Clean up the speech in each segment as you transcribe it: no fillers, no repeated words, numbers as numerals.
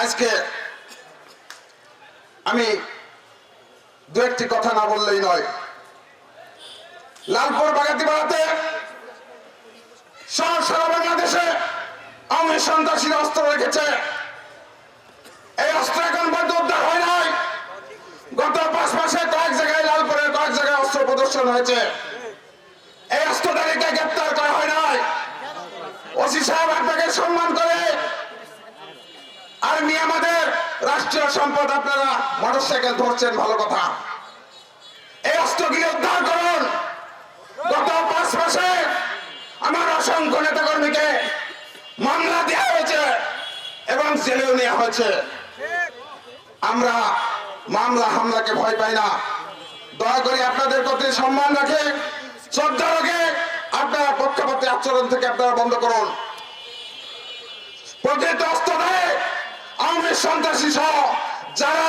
আজকে আমি দু একটি কথা না বললেই নয়। লালপুর বাগাতিপাড়াতে সারা বাংলাদেশে আওয়ামী সন্ত্রাসীরা অস্ত্র রেখেছে। এই অস্ত্র এখন পর্যন্ত উদ্ধার হয় নাই। গত 5 মাসে কয়েক জায়গায় লালপুরের কয়েক জায়গায় অস্ত্র প্রদর্শন হয়েছে। এই অস্ত্রধারীকে গ্রেপ্তার করা হয় নাই। ওসি সাহেব আপনাকে সম্মান করে আর্মি আমাদের রাষ্ট্রীয় সম্পদ, আপনারা মোটরসাইকেল ধরছেন, ভালো কথা। এই অস্ত্রগুলি উদ্ধার করুন। গত 5 মাসে আমার অসংখ্য নেতা কর্মীকে মামলা দেওয়া হয়েছে এবং জেলেও নেওয়া হয়েছে। আমরা মামলা হামলাকে ভয় পাই না। দয়া করে আপনাদের প্রতি সম্মান রাখে, শ্রদ্ধা রাখে আপনারা পক্ষপাতী আচরণ থেকে আপনারা বন্ধ করুন। প্রকৃত অস্ত্র দেয় আওয়ামী সন্ত্রাসী সহ যারা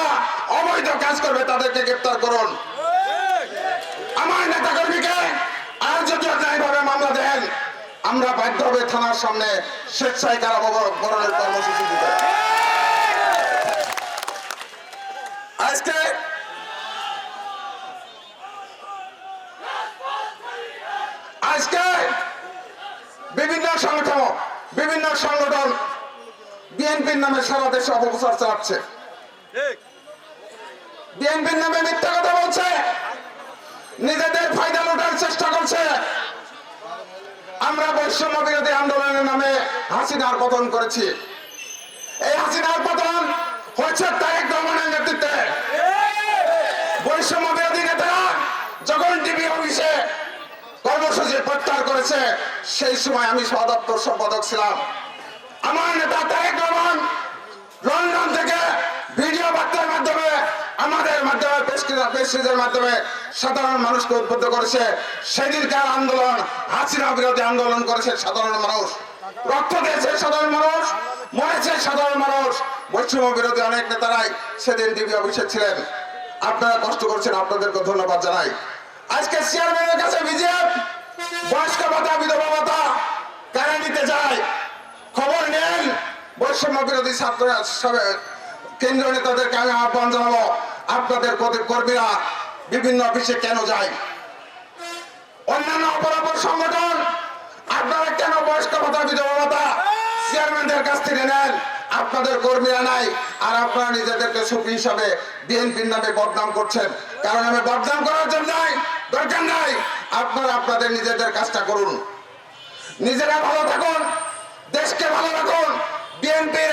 অবৈধ কাজ করবে তাদেরকে গ্রেপ্তার করুন। আমার নেতা কর্মীকে আর যদি এইভাবে মামলা দেন, আমরা বাধ্য হবে থানার সামনে স্বেচ্ছায় কারাবরণের কর্মসূচি দিতে। আজকে বিভিন্ন সংগঠন বিএনপির নামে সারা দেশে অপপ্রচার চালাচ্ছে। বিএনপির নামে মিথ্যা কথা বলছে, নিজেদের ফায়দা লুটার চেষ্টা করছে। আমরা বৈষম্য বিরোধী আন্দোলনের নামে হাসিনার পতন করেছি। এই হাসিনার পতন হয়েছে তারেক রহমানের নেতৃত্বে। বৈষম্য বিরোধী নেতারা যখন টিভি অফিসে কর্মসূচি প্রত্যাহার করেছে, সেই সময় আমি সদপ্তর সম্পাদক ছিলাম। আমার নেতা তারেক রহমান লন্ডন থেকে ভিডিও বার্তার মাধ্যমে আমাদের মাধ্যমে প্রেসের মাধ্যমে সাধারণ মানুষকে উদ্বুদ্ধ করেছে। সেদিনকার আন্দোলন হাসিনা বিরোধী আন্দোলন করেছে সাধারণ মানুষ, রক্ত দিয়েছে সাধারণ মানুষ, মরেছে সাধারণ মানুষ। বৈষম্য বিরোধী অনেক নেতারাই সেদিন টিভি অফিসে ছিলেন। আপনারা কষ্ট করছেন, আপনাদেরকে ধন্যবাদ জানাই। আজকে চেয়ারম্যানের কাছে বিজেপি বয়স্ক ভাতা, বিধবা ভাতা কারা নিতে যায়, খবর নেন। বৈষম্য বিরোধী ছাত্র কেন্দ্রীয় নেতাদেরকে আমি আহ্বান জানাবো, আপনাদের কর্মীরা বিভিন্ন অফিসে কেন যায়? অন্যান্য অপরাপর সংগঠন আপনারা কেন বয়স্ক ভাতা, বিধবা ভাতা চেয়ারম্যানদের কাছ থেকে নেন? আপনাদের কর্মীরা নাই, আর আপনারা নিজেদেরকে সুফি হিসাবে বিএনপির নামে বদনাম করছেন। কারণ আমি বদনাম করার জন্য দরকার নাই। আপনারা আপনাদের নিজেদের কাজটা করুন, নিজেরা ভালো থাকুন, দেশকে ভালো রাখুন। বিএনপির